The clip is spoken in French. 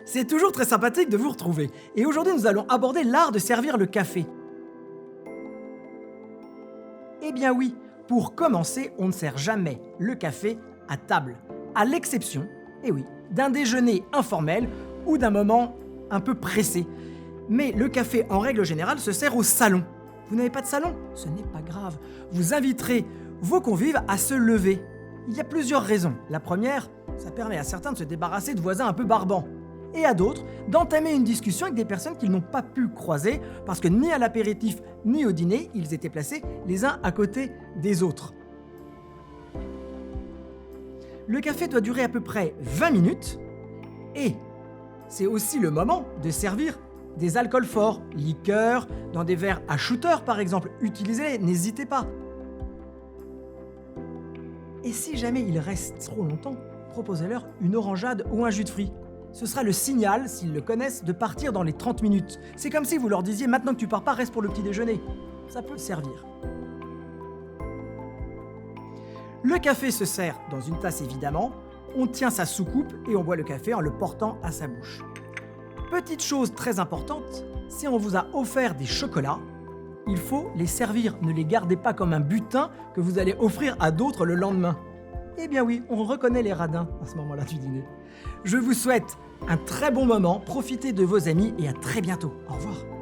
C'est toujours très sympathique de vous retrouver. Et aujourd'hui, nous allons aborder l'art de servir le café. Eh bien oui, pour commencer, on ne sert jamais le café à table, à l'exception, eh oui, d'un déjeuner informel ou d'un moment un peu pressé. Mais le café, en règle générale, se sert au salon. Vous n'avez pas de salon? Ce n'est pas grave. Vous inviterez vos convives à se lever. Il y a plusieurs raisons. La première, ça permet à certains de se débarrasser de voisins un peu barbants. Et à d'autres, d'entamer une discussion avec des personnes qu'ils n'ont pas pu croiser parce que ni à l'apéritif ni au dîner, ils étaient placés les uns à côté des autres. Le café doit durer à peu près 20 minutes et c'est aussi le moment de servir des alcools forts, liqueurs, dans des verres à shooter par exemple. Utilisez-les, n'hésitez pas. Et si jamais il reste trop longtemps, proposez-leur une orangeade ou un jus de fruits. Ce sera le signal, s'ils le connaissent, de partir dans les 30 minutes. C'est comme si vous leur disiez « Maintenant que tu pars pas, reste pour le petit déjeuner ». Ça peut servir. Le café se sert dans une tasse évidemment, on tient sa soucoupe et on boit le café en le portant à sa bouche. Petite chose très importante, si on vous a offert des chocolats, il faut les servir, ne les gardez pas comme un butin que vous allez offrir à d'autres le lendemain. Eh bien oui, on reconnaît les radins à ce moment-là du dîner. Je vous souhaite un très bon moment, profitez de vos amis et à très bientôt. Au revoir.